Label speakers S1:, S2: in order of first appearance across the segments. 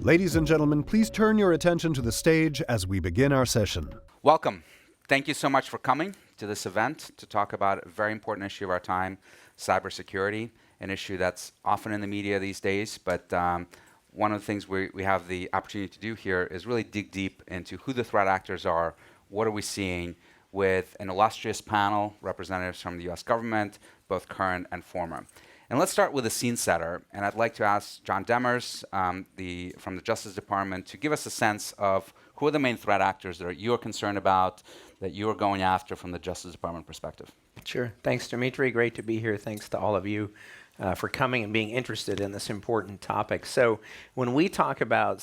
S1: Ladies and gentlemen, please turn your attention to the stage as we begin our session.
S2: Welcome. Thank you so much for coming to this event to talk about a very important issue of our time, cybersecurity, an issue that's often in the media these days, but one of the things we have the opportunity to do here is really dig deep into who the threat actors are, what are we seeing, with an illustrious panel, representatives from the US government, both current and former. And let's start with a scene setter, and I'd like to ask John Demers from the Justice Department to give us a sense of who are the main threat actors that you're concerned about, that you're going after from the Justice Department perspective.
S3: Sure. Thanks, Dimitri. Great to be here. Thanks to all of you for coming and being interested in this important topic. So when we talk about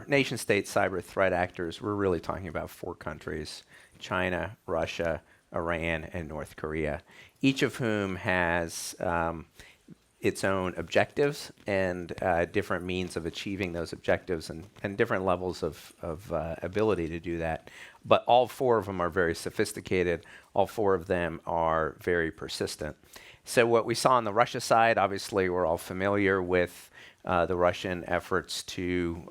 S3: nation-state cyber threat actors, we're really talking about 4 countries: China, Russia, Iran, and North Korea, each of whom has its own objectives and different means of achieving those objectives and different levels of ability to do that. But all 4 of them are very sophisticated. All 4 of them are very persistent. So what we saw on the Russia side, obviously we're all familiar with the Russian efforts to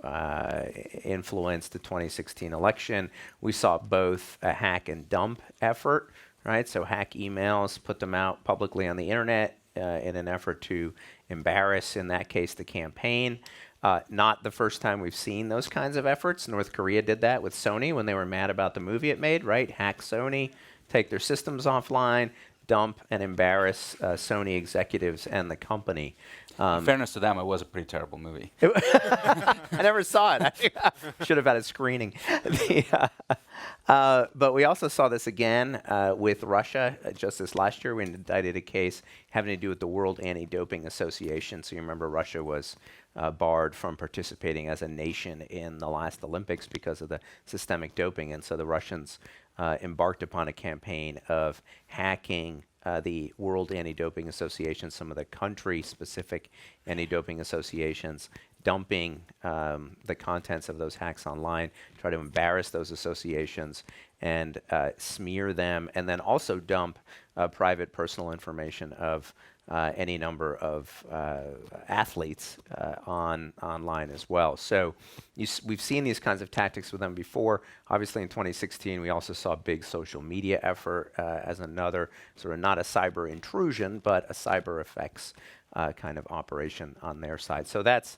S3: influence the 2016 election. We saw both a hack and dump effort, right? So hack emails, put them out publicly on the internet in an effort to embarrass, in that case, the campaign. Not the first time we've seen those kinds of efforts. North Korea did that with Sony when they were mad about the movie it made, right? Hack Sony, take their systems offline, dump and embarrass Sony executives and the company.
S2: In fairness to them, it was a pretty terrible movie.
S3: I never saw it. I should have had a screening. But we also saw this again with Russia. Just this last year, we indicted a case having to do with the World Anti-Doping Association. So you remember Russia was barred from participating as a nation in the last Olympics because of the systemic doping. And so the Russians embarked upon a campaign of hacking the World Anti-Doping Association, some of the country-specific anti-doping associations, dumping the contents of those hacks online, try to embarrass those associations and smear them, and then also dump private personal information of any number of athletes online as well. So we've seen these kinds of tactics with them before. Obviously in 2016, we also saw a big social media effort as another sort of not a cyber intrusion, but a cyber effects kind of operation on their side. So that's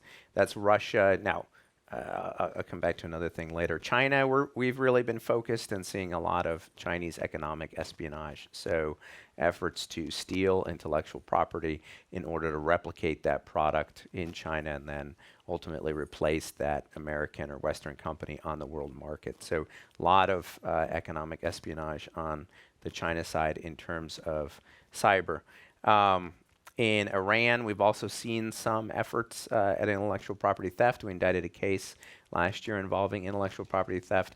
S3: Russia. Now, I'll come back to another thing later. China, we've really been focused and seeing a lot of Chinese economic espionage. So efforts to steal intellectual property in order to replicate that product in China and then ultimately replace that American or Western company on the world market. So a lot of economic espionage on the China side in terms of cyber. In Iran, we've also seen some efforts at intellectual property theft. We indicted a case last year involving intellectual property theft,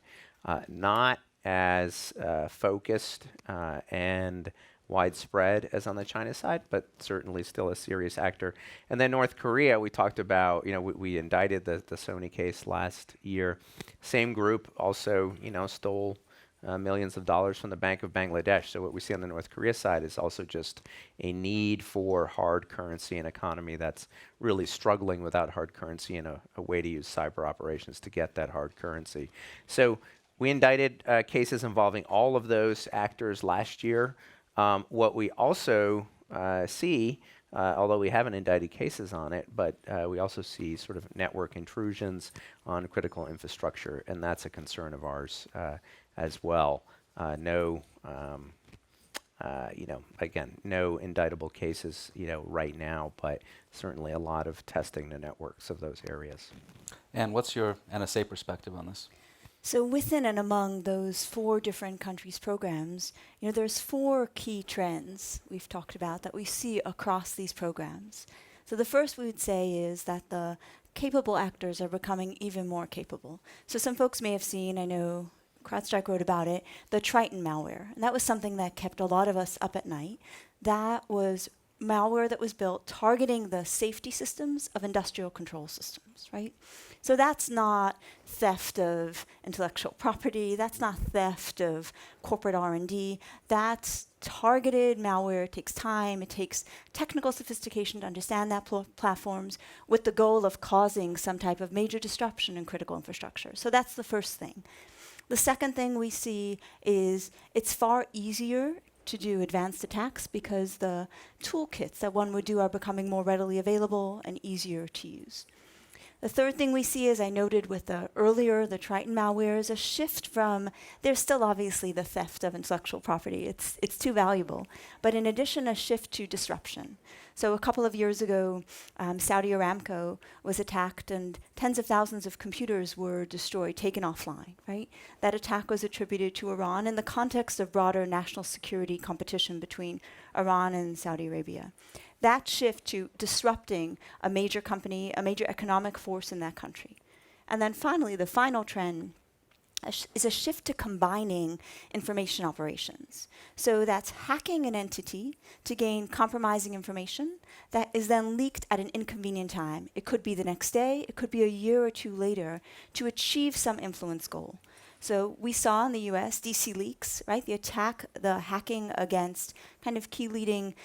S3: not as focused and widespread as on the China side, but certainly still a serious actor. And then North Korea, we talked about, we indicted the Sony case last year. Same group also, stole millions of dollars from the Bank of Bangladesh. So what we see on the North Korea side is also just a need for hard currency, an economy that's really struggling without hard currency, and a way to use cyber operations to get that hard currency. So we indicted cases involving all of those actors last year. What we also see, although we haven't indicted cases on it, but we also see sort of network intrusions on critical infrastructure, and that's a concern of ours as well. No indictable cases, right now, but certainly a lot of testing the networks of those areas.
S2: And what's your NSA perspective on this?
S4: So within and among those 4 different countries' programs, there's 4 key trends we've talked about that we see across these programs. So the first we would say is that the capable actors are becoming even more capable. So some folks may have seen, I know CrowdStrike wrote about it, the Triton malware. And that was something that kept a lot of us up at night. That was malware that was built targeting the safety systems of industrial control systems, right? So that's not theft of intellectual property. That's not theft of corporate R&D. That's targeted malware. It takes time. It takes technical sophistication to understand that platforms with the goal of causing some type of major disruption in critical infrastructure. So that's the first thing. The second thing we see is it's far easier to do advanced attacks because the toolkits that one would do are becoming more readily available and easier to use. The third thing we see, as I noted with the Triton malware, is a shift from, there's still obviously the theft of intellectual property. It's too valuable. But in addition, a shift to disruption. So a couple of years ago, Saudi Aramco was attacked and tens of thousands of computers were destroyed, taken offline, right? That attack was attributed to Iran in the context of broader national security competition between Iran and Saudi Arabia. That shift to disrupting a major company, a major economic force in that country. And then finally, the final trend is a shift to combining information operations. So that's hacking an entity to gain compromising information that is then leaked at an inconvenient time. It could be the next day, it could be a year or two later to achieve some influence goal. So we saw in the US, DC leaks, right? The hacking against kind of key leading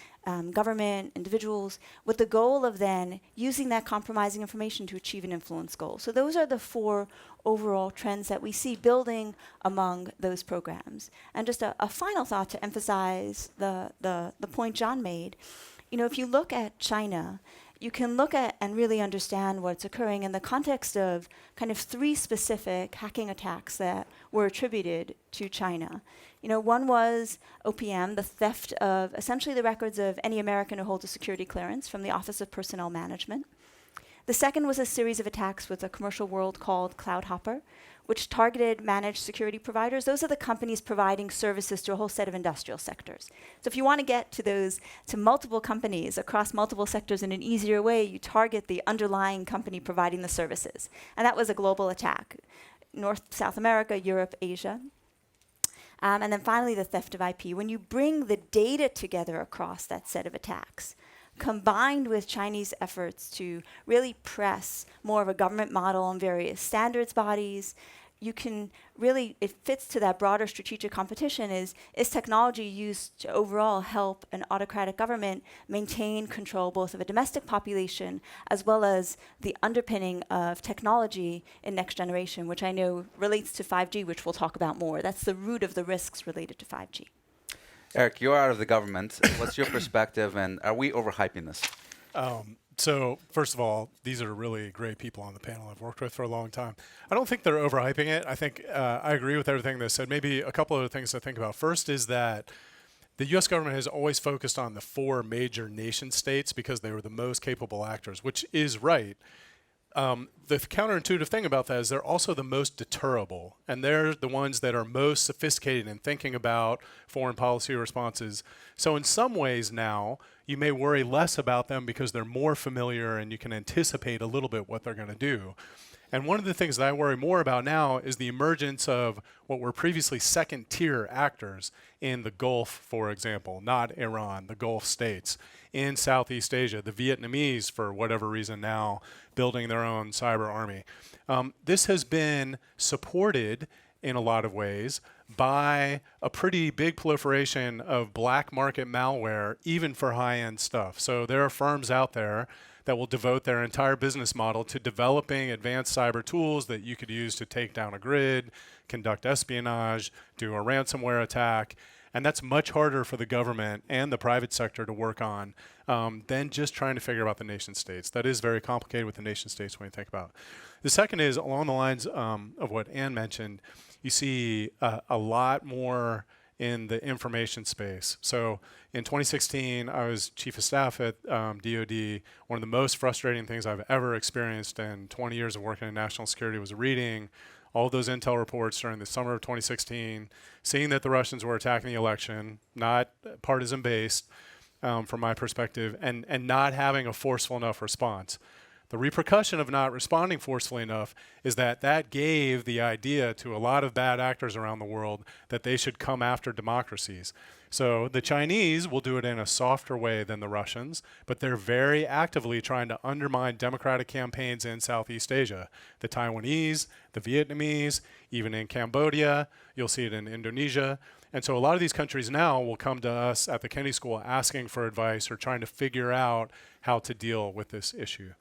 S4: government individuals with the goal of then using that compromising information to achieve an influence goal. So those are the four overall trends that we see building among those programs. And just a final thought to emphasize the point John made. You know, if you look at China, you can look at and really understand what's occurring in the context of kind of three specific hacking attacks that were attributed to China. You know, one was OPM, the theft of essentially the records of any American who holds a security clearance from the Office of Personnel Management. The second was a series of attacks with a commercial world called CloudHopper, which targeted managed security providers. Those are the companies providing services to a whole set of industrial sectors. So if you want to get to those, to multiple companies across multiple sectors in an easier way, you target the underlying company providing the services. And that was a global attack. North, South America, Europe, Asia. And then finally, the theft of IP. When you bring the data together across that set of attacks, combined with Chinese efforts to really press more of a government model on various standards bodies, you can really, it fits to that broader strategic competition is technology used to overall help an autocratic government maintain control both of a domestic population as well as the underpinning of technology in next generation, which I know relates to 5G, which we'll talk about more. That's the root of the risks related to 5G.
S2: Eric, you're out of the government. What's your perspective, and are we overhyping this?
S5: So first of all, these are really great people on the panel I've worked with for a long time. I don't think they're overhyping it. I think I agree with everything they said. Maybe a couple of things to think about. First is that the U.S. government has always focused on the four major nation states because they were the most capable actors, which is right. The counterintuitive thing about that is they're also the most deterrable, and they're the ones that are most sophisticated in thinking about foreign policy responses. So in some ways now, you may worry less about them because they're more familiar and you can anticipate a little bit what they're going to do. And one of the things that I worry more about now is the emergence of what were previously second-tier actors in the Gulf, for example, not Iran, the Gulf states, in Southeast Asia, the Vietnamese, for whatever reason now, building their own cyber army. This has been supported in a lot of ways by a pretty big proliferation of black market malware, even for high-end stuff. So there are firms out there that will devote their entire business model to developing advanced cyber tools that you could use to take down a grid, conduct espionage, do a ransomware attack. And that's much harder for the government and the private sector to work on than just trying to figure out the nation states. That is very complicated with the nation states when you think about it. The second is along the lines of what Anne mentioned. You see a lot more in the information space. So in 2016, I was chief of staff at DoD. One of the most frustrating things I've ever experienced in 20 years of working in national security was reading all of those intel reports during the summer of 2016, seeing that the Russians were attacking the election, not partisan based from my perspective, and not having a forceful enough response. The repercussion of not responding forcefully enough is that that gave the idea to a lot of bad actors around the world that they should come after democracies. So the Chinese will do it in a softer way than the Russians, but they're very actively trying to undermine democratic campaigns in Southeast Asia. The Taiwanese, the Vietnamese, even in Cambodia, you'll see it in Indonesia. And so a lot of these countries now will come to us at the Kennedy School asking for advice or trying to figure out how to deal with this issue.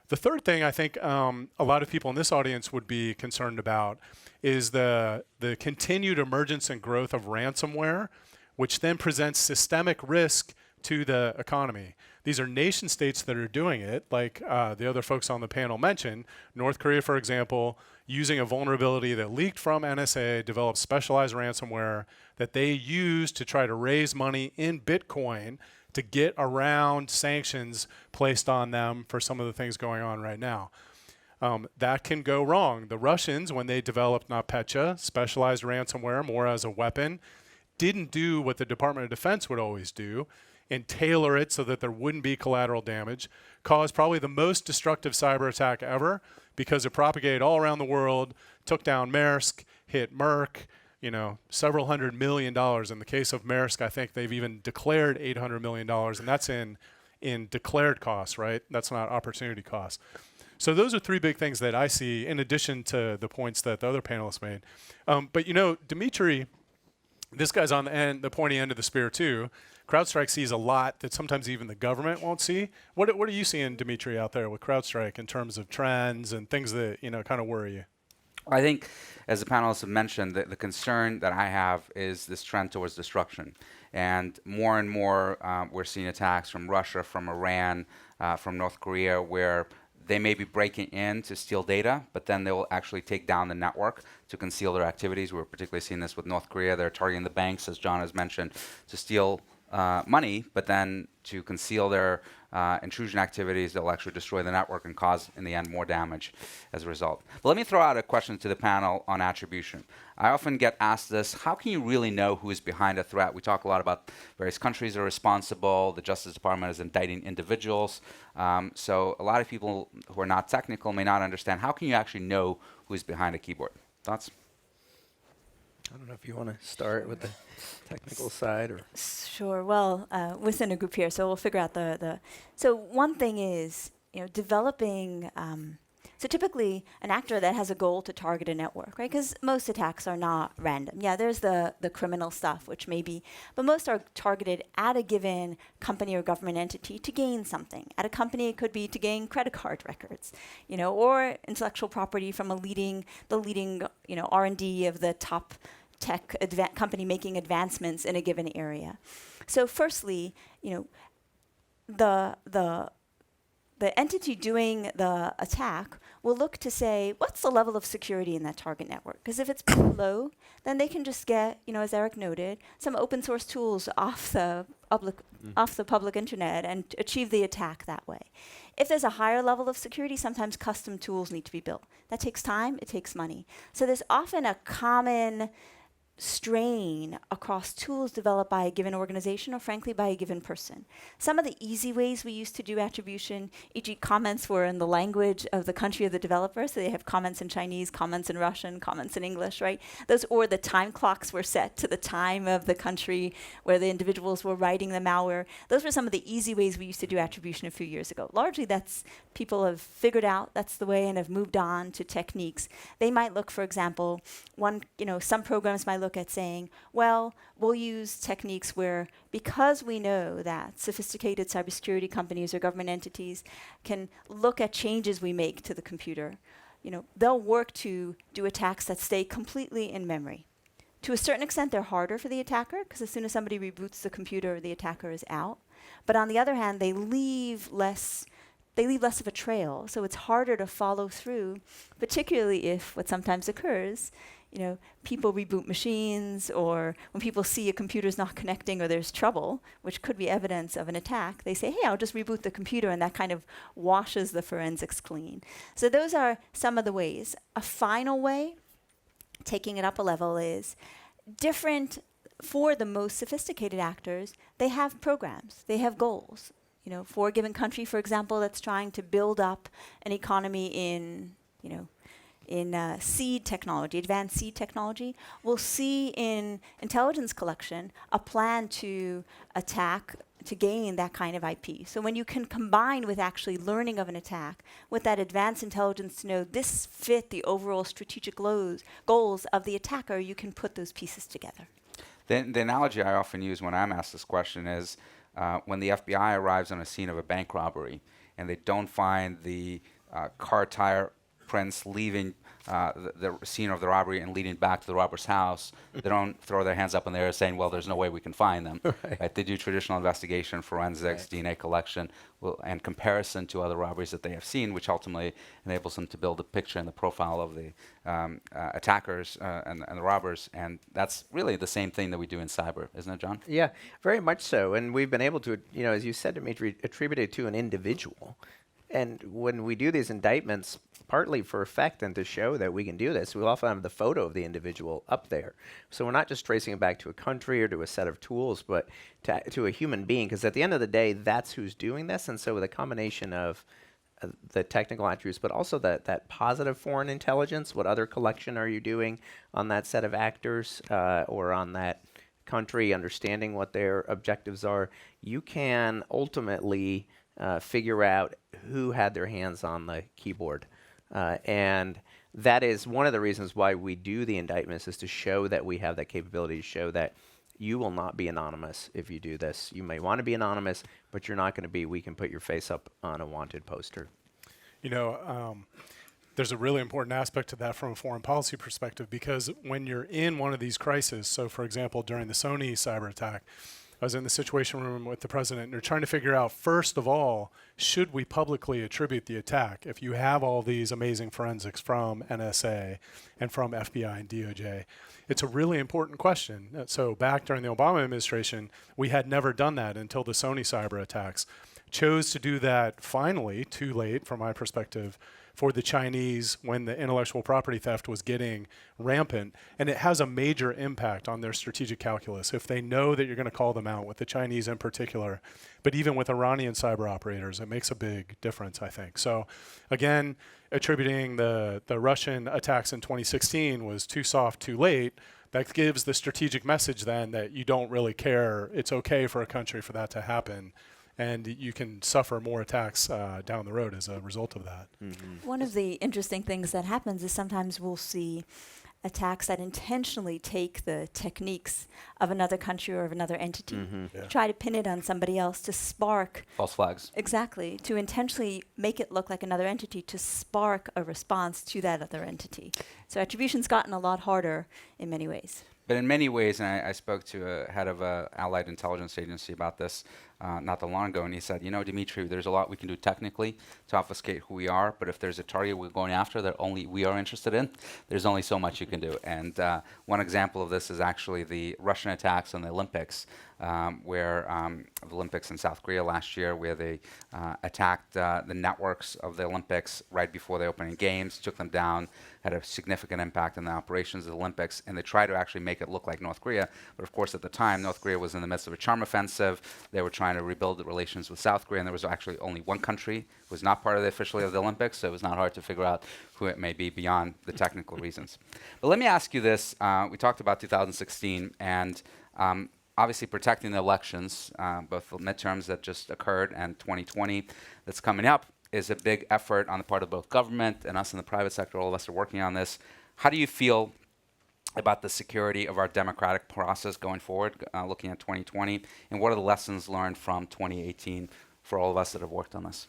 S5: The third thing I think a lot of people in this audience would be concerned about is the continued emergence and growth of ransomware, which then presents systemic risk to the economy. These are nation states that are doing it, like the other folks on the panel mentioned. North Korea, for example, using a vulnerability that leaked from NSA, developed specialized ransomware that they used to try to raise money in Bitcoin to get around sanctions placed on them for some of the things going on right now. That can go wrong. The Russians, when they developed NotPetya, specialized ransomware more as a weapon, didn't do what the Department of Defense would always do and tailor it so that there wouldn't be collateral damage, caused probably the most destructive cyber attack ever because it propagated all around the world, took down Maersk, hit Merck, several $100 million. In the case of Maersk, I think they've even declared $800 million, and that's in declared costs, right? That's not opportunity costs. So those are three big things that I see in addition to the points that the other panelists made. But Dimitri, this guy's on the pointy end of the spear too. CrowdStrike sees a lot that sometimes even the government won't see. What are you seeing, Dimitri, out there with CrowdStrike in terms of trends and things that kind of worry you?
S2: I think, as the panelists have mentioned, the concern that I have is this trend towards destruction. And more, we're seeing attacks from Russia, from Iran, from North Korea, where they may be breaking in to steal data, but then they will actually take down the network to conceal their activities. We're particularly seeing this with North Korea. They're targeting the banks, as John has mentioned, to steal money, but then to conceal their intrusion activities, they'll actually destroy the network and cause, in the end, more damage as a result. But let me throw out a question to the panel on attribution. I often get asked this: how can you really know who is behind a threat? We talk a lot about various countries are responsible. The Justice Department is indicting individuals. So a lot of people who are not technical may not understand. How can you actually know who is behind a keyboard? Thoughts?
S3: I don't know if you want to start with the technical side or.
S4: Sure. Well, within a group here, so we'll figure out the. So one thing is, developing. So typically, an actor that has a goal to target a network, right? Because most attacks are not random. Yeah, there's the criminal stuff, which may be, but most are targeted at a given company or government entity to gain something. At a company, it could be to gain credit card records, or intellectual property from the leading, R&D of the top tech company making advancements in a given area. So firstly, the entity doing the attack will look to say, what's the level of security in that target network? Because if it's pretty low, then they can just get, as Eric noted, some open source tools off the public internet and achieve the attack that way. If there's a higher level of security, sometimes custom tools need to be built. That takes time, it takes money. So there's often a common strain across tools developed by a given organization or frankly by a given person. Some of the easy ways we used to do attribution, e.g. comments were in the language of the country of the developer, so they have comments in Chinese, comments in Russian, comments in English, right? Those, or the time clocks were set to the time of the country where the individuals were writing the malware. Those were some of the easy ways we used to do attribution a few years ago. Largely that's people have figured out that's the way and have moved on to techniques. They might look, for example, some programs might look at saying, well, we'll use techniques where, because we know that sophisticated cybersecurity companies or government entities can look at changes we make to the computer, they'll work to do attacks that stay completely in memory. To a certain extent, they're harder for the attacker, because as soon as somebody reboots the computer, the attacker is out. But on the other hand, they leave less of a trail, so it's harder to follow through, particularly if what sometimes occurs, people reboot machines, or when people see a computer's not connecting or there's trouble, which could be evidence of an attack, they say, hey, I'll just reboot the computer, and that kind of washes the forensics clean. So those are some of the ways. A final way, taking it up a level, is different for the most sophisticated actors. They have programs, they have goals. For a given country, for example, that's trying to build up an economy in seed technology, advanced seed technology, we'll see in intelligence collection a plan to attack, to gain that kind of IP. So when you can combine with actually learning of an attack, with that advanced intelligence to know this fit the overall strategic goals of the attacker, you can put those pieces together.
S2: The analogy I often use when I'm asked this question is when the FBI arrives on a scene of a bank robbery and they don't find the car tire prints leaving the scene of the robbery and leading back to the robber's house, they don't throw their hands up in the air saying, well, there's no way we can find them. Right? They do traditional investigation, forensics, DNA collection, and comparison to other robberies that they have seen, which ultimately enables them to build a picture and the profile of the attackers and the robbers. And that's really the same thing that we do in cyber, isn't it, John?
S3: Yeah, very much so. And we've been able to, as you said, Dimitri, attribute it to an individual. And when we do these indictments, partly for effect and to show that we can do this, we often have the photo of the individual up there. So we're not just tracing it back to a country or to a set of tools, but to a human being, because at the end of the day, that's who's doing this. And so with a combination of the technical attributes, but also that positive foreign intelligence, what other collection are you doing on that set of actors or on that country, understanding what their objectives are, you can ultimately figure out who had their hands on the keyboard. And that is one of the reasons why we do the indictments, is to show that we have that capability, to show that you will not be anonymous if you do this. You may want to be anonymous, but you're not going to be. We can put your face up on a wanted poster.
S5: There's a really important aspect to that from a foreign policy perspective, because when you're in one of these crises, so for example, during the Sony cyber attack, I was in the Situation Room with the president, and they're trying to figure out, first of all, should we publicly attribute the attack? If you have all these amazing forensics from NSA and from FBI and DOJ, it's a really important question. So back during the Obama administration, we had never done that until the Sony cyber attacks. Chose to do that finally, too late from my perspective, for the Chinese when the intellectual property theft was getting rampant. And it has a major impact on their strategic calculus. If they know that you're going to call them out, with the Chinese in particular, but even with Iranian cyber operators, it makes a big difference, I think. So again, attributing the Russian attacks in 2016 was too soft, too late. That gives the strategic message then that you don't really care. It's okay for a country for that to happen. And you can suffer more attacks down the road as a result of that.
S3: Mm-hmm.
S4: One of the interesting things that happens is sometimes we'll see attacks that intentionally take the techniques of another country or of another entity, try to pin it on somebody else to spark
S2: false flags.
S4: Exactly, to intentionally make it look like another entity, to spark a response to that other entity. So attribution's gotten a lot harder in many ways.
S2: But in many ways, and I spoke to a head of an allied intelligence agency about this not that long ago, and he said, Dimitri, there's a lot we can do technically to obfuscate who we are, but if there's a target we're going after that only we are interested in, there's only so much you can do. And one example of this is actually the Russian attacks on the Olympics, where the Olympics in South Korea last year, where they attacked the networks of the Olympics right before the opening games, took them down, had a significant impact on the operations of the Olympics, and they tried to actually make it look like North Korea. But of course, at the time, North Korea was in the midst of a charm offensive. They were trying to rebuild the relations with South Korea, and there was actually only one country who was not part of the officially of the Olympics, so it was not hard to figure out who it may be beyond the technical reasons. But let me ask you this. We talked about 2016, and obviously protecting the elections, both the midterms that just occurred and 2020 that's coming up, is a big effort on the part of both government and us in the private sector. All of us are working on this. How do you feel about the security of our democratic process going forward, looking at 2020? And what are the lessons learned from 2018 for all of us that have worked on this?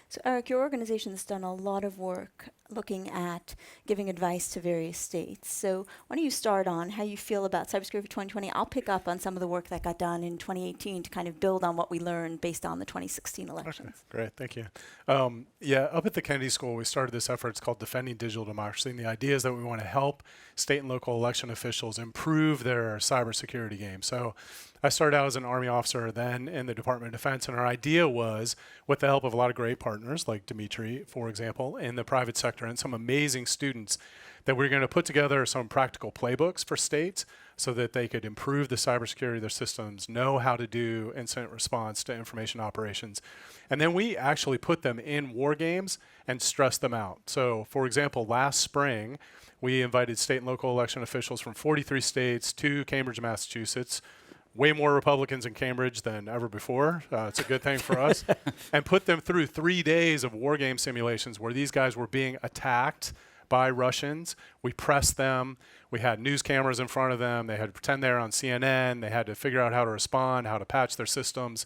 S4: So Eric, your organization has done a lot of work looking at giving advice to various states. So why don't you start on how you feel about cybersecurity for 2020? I'll pick up on some of the work that got done in 2018 to kind of build on what we learned based on the 2016 elections.
S5: Okay, great, thank you. Up at the Kennedy School, we started this effort. It's called Defending Digital Democracy, and the idea is that we want to help state and local election officials improve their cybersecurity game. So I started out as an Army officer, then in the Department of Defense, and our idea was, with the help of a lot of great partners, like Dimitri, for example, in the private sector, and some amazing students, that we're going to put together some practical playbooks for states so that they could improve the cybersecurity of their systems, know how to do incident response to information operations. And then we actually put them in war games and stress them out. So, for example, last spring, we invited state and local election officials from 43 states to Cambridge, Massachusetts. Way more Republicans in Cambridge than ever before. It's a good thing for us. And put them through 3 days of war game simulations where these guys were being attacked by Russians. We pressed them. We had news cameras in front of them. They had to pretend they're on CNN. They had to figure out how to respond, how to patch their systems,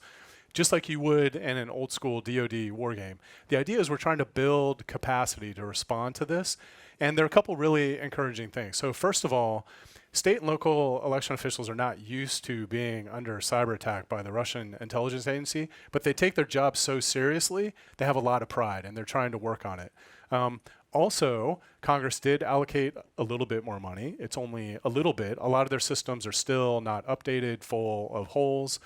S5: just like you would in an old school DoD war game. The idea is we're trying to build capacity to respond to this. And there are a couple really encouraging things. So first of all, state and local election officials are not used to being under cyber attack by the Russian intelligence agency, but they take their job so seriously, they have a lot of pride, and they're trying to work on it. Also, Congress did allocate a little bit more money. It's only a little bit. A lot of their systems are still not updated, full of holes.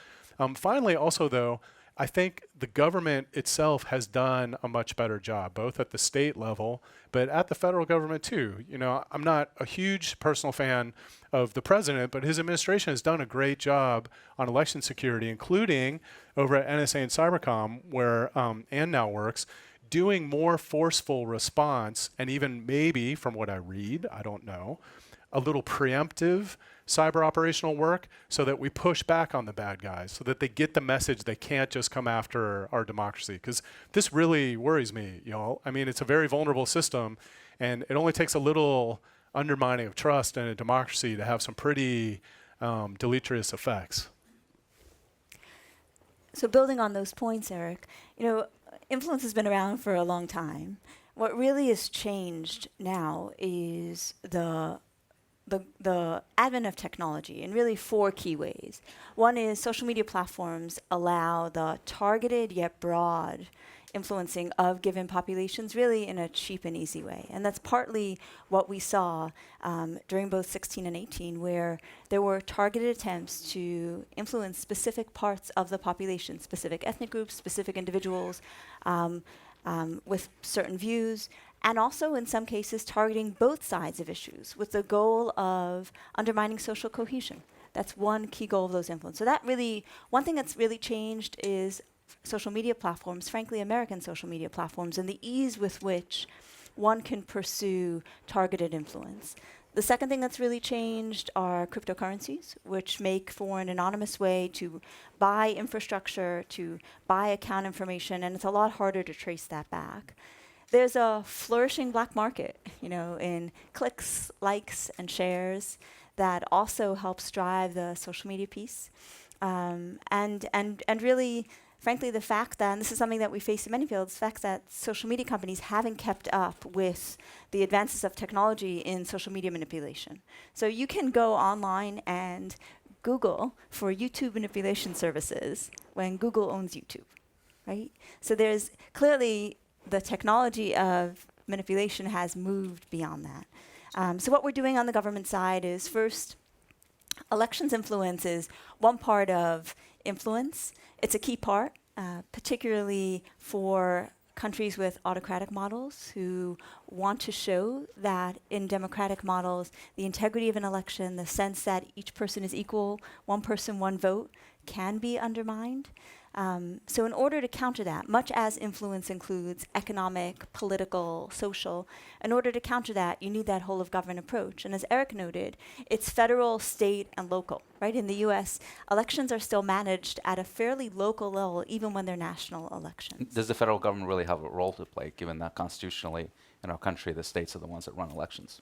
S5: Finally, also, though, I think the government itself has done a much better job, both at the state level, but at the federal government too. You know, I'm not a huge personal fan of the president, but his administration has done a great job on election security, including over at NSA and Cybercom, where Ann now works, doing more forceful response, and even maybe, from what I read, I don't know, a little preemptive cyber operational work so that we push back on the bad guys, so that they get the message they can't just come after our democracy. Because this really worries me, y'all. I mean, it's a very vulnerable system, and it only takes a little undermining of trust in a democracy to have some pretty deleterious effects.
S4: So building on those points, Eric, you know, influence has been around for a long time. What really has changed now is the advent of technology in really 4 key ways. One is social media platforms allow the targeted yet broad influencing of given populations really in a cheap and easy way. And that's partly what we saw during both 16 and 18, where there were targeted attempts to influence specific parts of the population, specific ethnic groups, specific individuals with certain views, and also in some cases targeting both sides of issues with the goal of undermining social cohesion. That's one key goal of those influence. So that really, one thing that's really changed is social media platforms, frankly American social media platforms, and the ease with which one can pursue targeted influence. The second thing that's really changed are cryptocurrencies, which make for an anonymous way to buy infrastructure, to buy account information, and it's a lot harder to trace that back. There's a flourishing black market, you know, in clicks, likes, and shares that also helps drive the social media piece. And really, frankly, the fact that, and this is something that we face in many fields, the fact that social media companies haven't kept up with the advances of technology in social media manipulation. So you can go online and Google for YouTube manipulation services when Google owns YouTube, right? So there's clearly the technology of manipulation has moved beyond that. So what we're doing on the government side is first, elections influence is one part of influence. It's a key part, particularly for countries with autocratic models who want to show that in democratic models, the integrity of an election, the sense that each person is equal, one person, one vote, can be undermined. So in order to counter that, much as influence includes economic, political, social, in order to counter that, you need that whole of government approach. And as Eric noted, it's federal, state, and local, right? In the US, elections are still managed at a fairly local level, even when they're national elections.
S2: Does the federal government really have a role to play, given that constitutionally in our country, the states are the ones that run elections?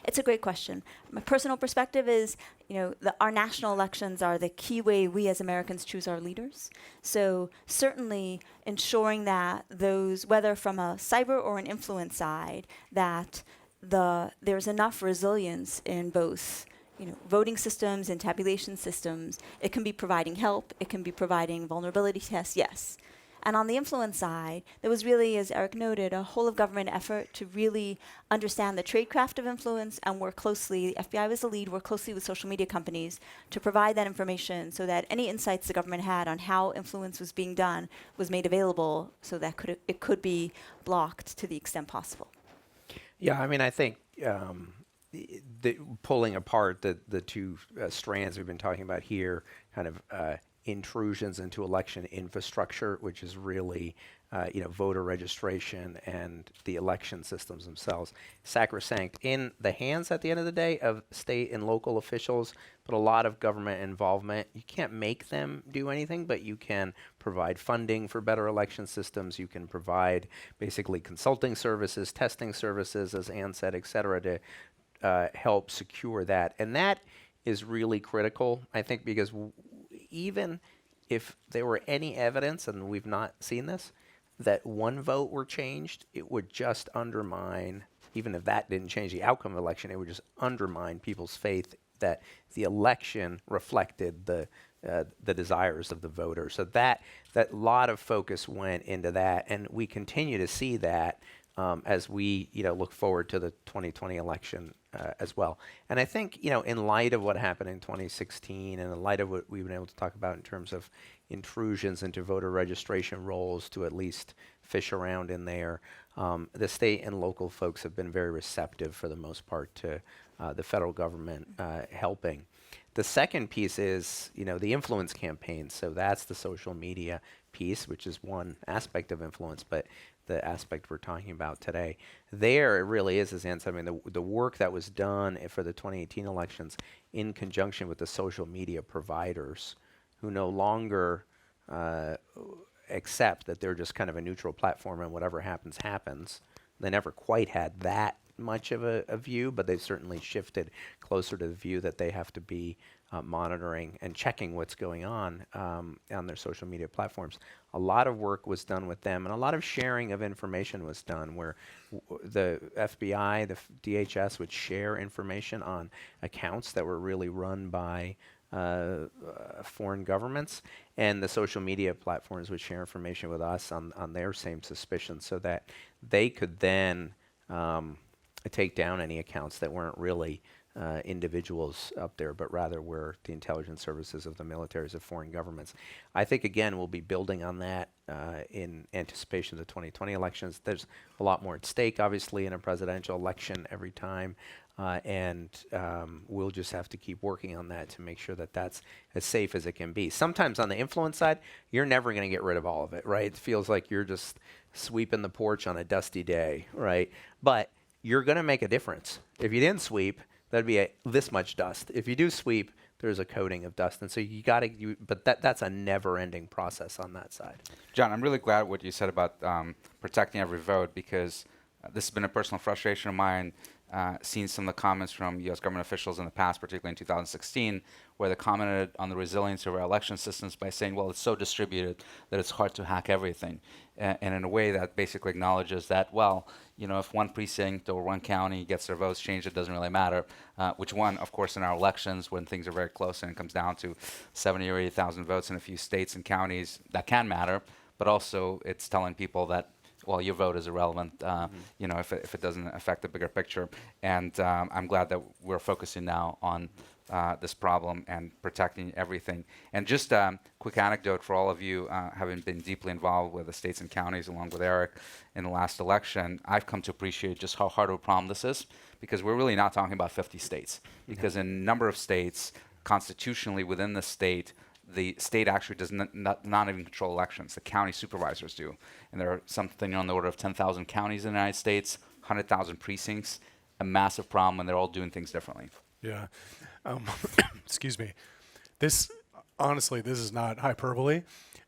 S4: It's a great question. My personal perspective is, you know, our national elections are the key way we as Americans choose our leaders. So certainly ensuring that those, whether from a cyber or an influence side, that there's enough resilience in both, you know, voting systems and tabulation systems. It can be providing help. It can be providing vulnerability tests, yes. And on the influence side, there was really, as Eric noted, a whole of government effort to really understand the tradecraft of influence and work closely. The FBI was the lead, work closely with social media companies to provide that information so that any insights the government had on how influence was being done was made available so that it could be blocked to the extent possible.
S3: Yeah, I mean, I think pulling apart the two strands we've been talking about here, kind of intrusions into election infrastructure, which is really voter registration and the election systems themselves, sacrosanct in the hands at the end of the day of state and local officials, but a lot of government involvement. You can't make them do anything, but you can provide funding for better election systems. You can provide basically consulting services, testing services, as Ann said, et cetera, to help secure that. And that is really critical, I think, because even if there were any evidence, and we've not seen this, that one vote were changed, it would just undermine, even if that didn't change the outcome of the election, it would just undermine people's faith that the election reflected the desires of the voters. So that lot of focus went into that, and we continue to see that as we look forward to the 2020 election as well. And I think in light of what happened in 2016, and in light of what we've been able to talk about in terms of intrusions into voter registration rolls to at least fish around in there, the state and local folks have been very receptive for the most part to the federal government helping. The second piece is the influence campaigns. So that's the social media piece, which is one aspect of influence, but the aspect we're talking about today. There it really is, as Ann said, I mean, the work that was done for the 2018 elections in conjunction with the social media providers who no longer accept that they're just kind of a neutral platform and whatever happens, happens. They never quite had that much of a view, but they've certainly shifted closer to the view that they have to be monitoring and checking what's going on their social media platforms. A lot of work was done with them, and a lot of sharing of information was done where the FBI, the DHS would share information on accounts that were really run by foreign governments, and the social media platforms would share information with us on their same suspicions so that they could then take down any accounts that weren't really individuals up there, but rather were the intelligence services of the militaries of foreign governments. I think, again, we'll be building on that in anticipation of the 2020 elections. There's a lot more at stake, obviously, in a presidential election every time, and we'll just have to keep working on that to make sure that that's as safe as it can be. Sometimes on the influence side, you're never going to get rid of all of it, right? It feels like you're just sweeping the porch on a dusty day, right? But you're going to make a difference. If you didn't sweep, that'd be this much dust. If you do sweep, there's a coating of dust. And so you got to, but that's a never-ending process on that side.
S2: John, I'm really glad what you said about protecting every vote, because this has been a personal frustration of mine, seeing some of the comments from U.S. government officials in the past, particularly in 2016, where they commented on the resilience of our election systems by saying, well, it's so distributed that it's hard to hack everything. And in a way that basically acknowledges that, well, if one precinct or one county gets their votes changed, it doesn't really matter. Which one, of course, in our elections, when things are very close and it comes down to 70 or 80,000 votes in a few states and counties, that can matter. But also, it's telling people that, well, your vote is irrelevant, if it doesn't affect the bigger picture. And I'm glad that we're focusing now on this problem and protecting everything. And just a quick anecdote for all of you, having been deeply involved with the states and counties along with Eric in the last election, I've come to appreciate just how hard of a problem this is, because we're really not talking about 50 states. Because in a number of states, constitutionally within the state actually does not even control elections. The county supervisors do. And there are something on the order of 10,000 counties in the United States, 100,000 precincts, a massive problem, and they're all doing things differently.
S5: Yeah. Excuse me. Honestly, this is not hyperbole.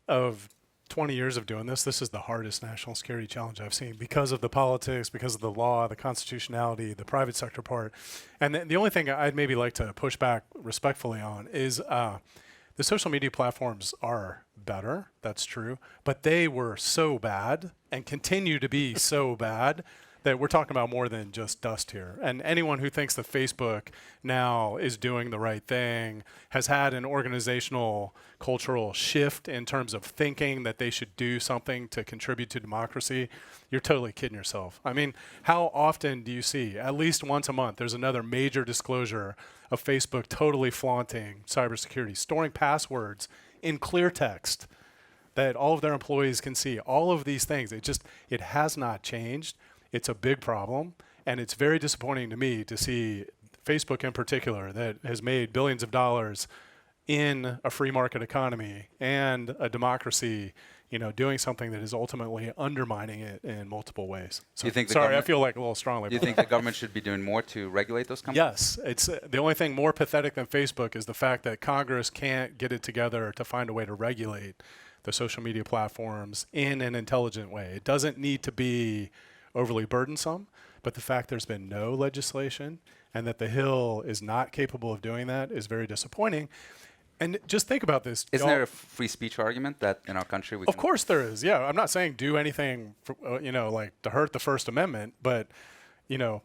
S5: Of 20 years of doing this is the hardest national security challenge I've seen because of the politics, because of the law, the constitutionality, the private sector part. And the only thing I'd maybe like to push back respectfully on is the social media platforms are better, that's true, but they were so bad and continue to be so bad that we're talking about more than just dust here. And anyone who thinks that Facebook now is doing the right thing has had an organizational, cultural shift in terms of thinking that they should do something to contribute to democracy, you're totally kidding yourself. I mean, how often do you see, at least once a month, there's another major disclosure of Facebook totally flaunting cybersecurity, storing passwords in clear text that all of their employees can see, all of these things. It has not changed. It's a big problem, and it's very disappointing to me to see Facebook in particular, that has made billions of dollars in a free market economy and a democracy, doing something that is ultimately undermining it in multiple ways. So,
S2: you think the
S5: sorry, I feel like a little strongly.
S2: Do you think the government should be doing more to regulate those companies?
S5: Yes. It's the only thing more pathetic than Facebook is the fact that Congress can't get it together to find a way to regulate the social media platforms in an intelligent way. It doesn't need to be overly burdensome, but the fact there's been no legislation and that the Hill is not capable of doing that is very disappointing. And just think about this.
S2: Isn't there a free speech argument that in our country we
S5: Of course there is. Yeah, I'm not saying do anything, like to hurt the First Amendment, but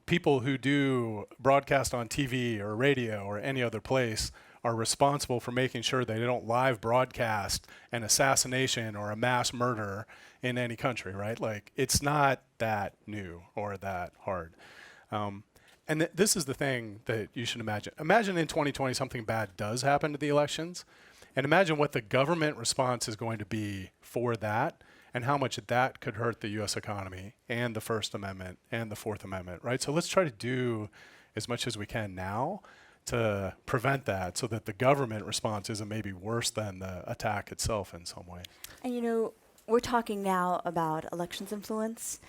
S5: people who do broadcast on TV or radio or any other place are responsible for making sure they don't live broadcast an assassination or a mass murder in any country, right? Like, it's not that new or that hard. And this is the thing that you should imagine. Imagine in 2020 something bad does happen to the elections, and imagine what the government response is going to be for that and how much that could hurt the U.S. economy and the First Amendment and the Fourth Amendment, right? So let's try to do as much as we can now to prevent that so that the government response isn't maybe worse than the attack itself in some way.
S4: And we're talking now about elections influence.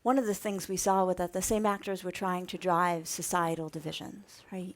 S4: One of the things we saw was that the same actors were trying to drive societal divisions, right?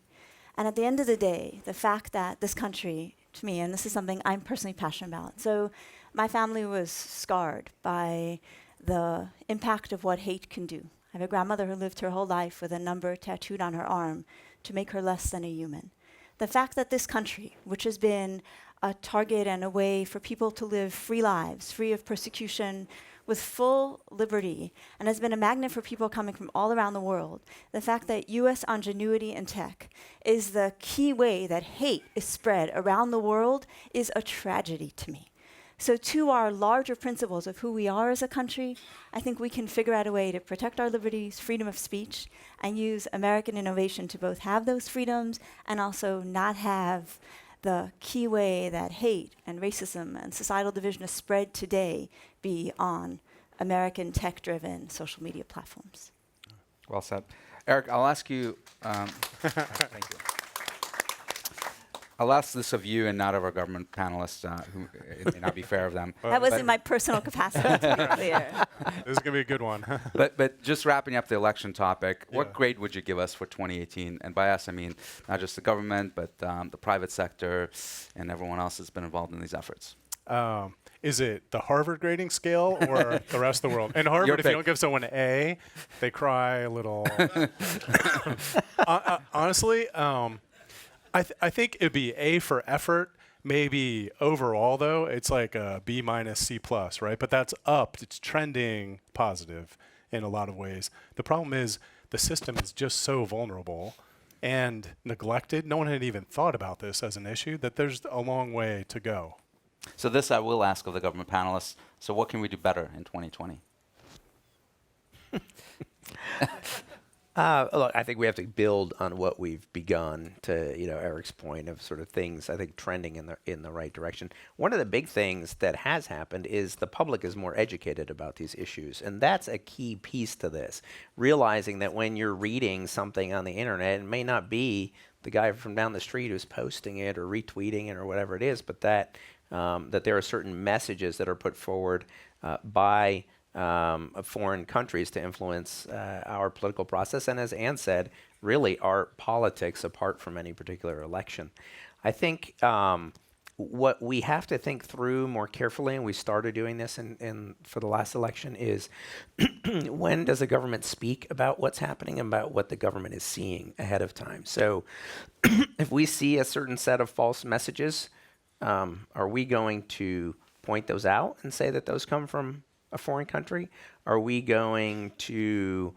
S4: And at the end of the day, the fact that this country, to me, and this is something I'm personally passionate about, so my family was scarred by the impact of what hate can do. I have a grandmother who lived her whole life with a number tattooed on her arm to make her less than a human. The fact that this country, which has been a target and a way for people to live free lives, free of persecution, with full liberty, and has been a magnet for people coming from all around the world, the fact that U.S. ingenuity in tech is the key way that hate is spread around the world is a tragedy to me. So to our larger principles of who we are as a country, I think we can figure out a way to protect our liberties, freedom of speech, and use American innovation to both have those freedoms and also not have the key way that hate and racism and societal division is spread today be on American tech-driven social media platforms.
S2: Well said. Eric, I'll ask you, thank you. I'll ask this of you and not of our government panelists, who it may not be fair of them.
S4: That was in my personal capacity, to be clear.
S5: This is going to be a good one.
S2: But just wrapping up the election topic, what grade would you give us for 2018? And by us, I mean not just the government, but the private sector and everyone else that's been involved in these efforts.
S5: Is it the Harvard grading scale or the rest of the world? In Harvard, if you don't give someone an A, they cry a little. Honestly, I think it'd be A for effort. Maybe overall, though, it's like a B minus C plus, right? But that's up. It's trending positive in a lot of ways. The problem is the system is just so vulnerable and neglected. No one had even thought about this as an issue, that there's a long way to go.
S2: So this I will ask of the government panelists. So what can we do better in 2020?
S3: Look, I think we have to build on what we've begun to, Eric's point of sort of things, I think, trending in the right direction. One of the big things that has happened is the public is more educated about these issues. And that's a key piece to this, realizing that when you're reading something on the internet, it may not be the guy from down the street who's posting it or retweeting it or whatever it is, but that there are certain messages that are put forward by foreign countries to influence our political process, and as Ann said, really our politics apart from any particular election. I think what we have to think through more carefully, and we started doing this for the last election, is when does the government speak about what's happening and about what the government is seeing ahead of time? So if we see a certain set of false messages, are we going to point those out and say that those come from a foreign country? Are we going to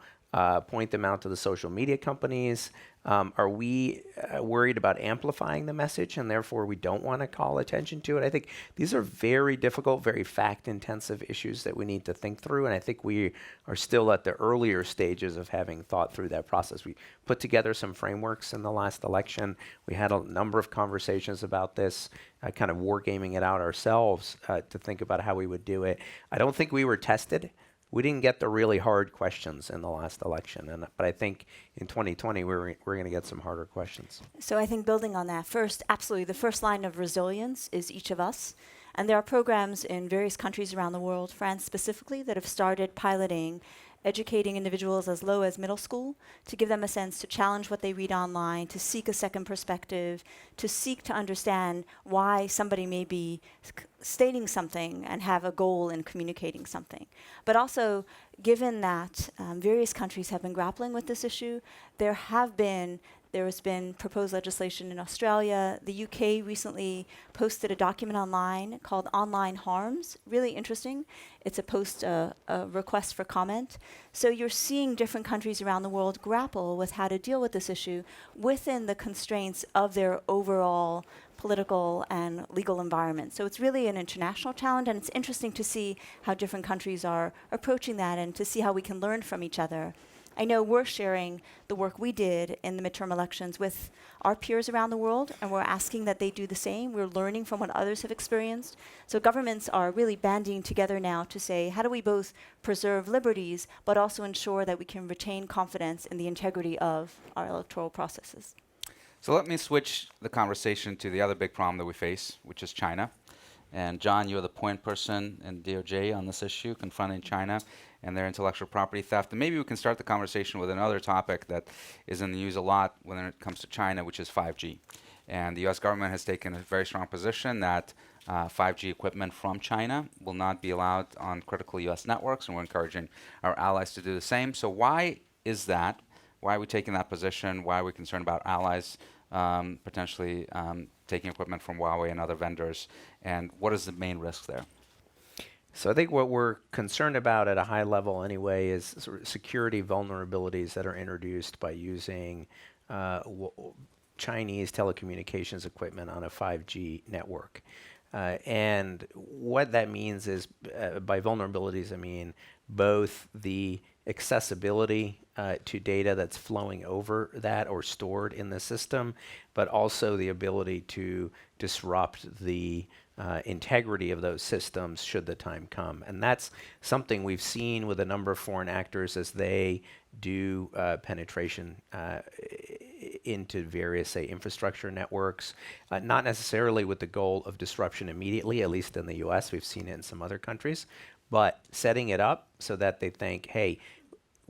S3: point them out to the social media companies? Are we worried about amplifying the message and therefore we don't want to call attention to it? I think these are very difficult, very fact-intensive issues that we need to think through, and I think we are still at the earlier stages of having thought through that process. We put together some frameworks in the last election. We had a number of conversations about this, kind of wargaming it out ourselves to think about how we would do it. I don't think we were tested we didn't get the really hard questions in the last election. But I think in 2020, we're going to get some harder questions.
S4: So I think building on that, first, absolutely, the first line of resilience is each of us. And there are programs in various countries around the world, France specifically, that have started piloting educating individuals as low as middle school to give them a sense to challenge what they read online, to seek a second perspective, to seek to understand why somebody may be stating something and have a goal in communicating something. But also, given that various countries have been grappling with this issue, there has been proposed legislation in Australia. The UK recently posted a document online called Online Harms. Really interesting. It's a request for comment. So you're seeing different countries around the world grapple with how to deal with this issue within the constraints of their overall political and legal environment. So it's really an international challenge, and it's interesting to see how different countries are approaching that and to see how we can learn from each other. I know we're sharing the work we did in the midterm elections with our peers around the world, and we're asking that they do the same. We're learning from what others have experienced. So governments are really banding together now to say, how do we both preserve liberties, but also ensure that we can retain confidence in the integrity of our electoral processes?
S2: So let me switch the conversation to the other big problem that we face, which is China. And John, you're the point person in DOJ on this issue, confronting China and their intellectual property theft. And maybe we can start the conversation with another topic that is in the news a lot when it comes to China, which is 5G. And the U.S. government has taken a very strong position that 5G equipment from China will not be allowed on critical U.S. networks, and we're encouraging our allies to do the same. So why is that? Why are we taking that position? Why are we concerned about allies potentially taking equipment from Huawei and other vendors? And what is the main risk there?
S3: So I think what we're concerned about at a high level anyway is sort of security vulnerabilities that are introduced by using Chinese telecommunications equipment on a 5G network. And what that means is, by vulnerabilities, I mean both the accessibility to data that's flowing over that or stored in the system, but also the ability to disrupt the integrity of those systems should the time come. And that's something we've seen with a number of foreign actors as they do penetration into various, say, infrastructure networks, not necessarily with the goal of disruption immediately, at least in the US. We've seen it in some other countries, but setting it up so that they think, hey,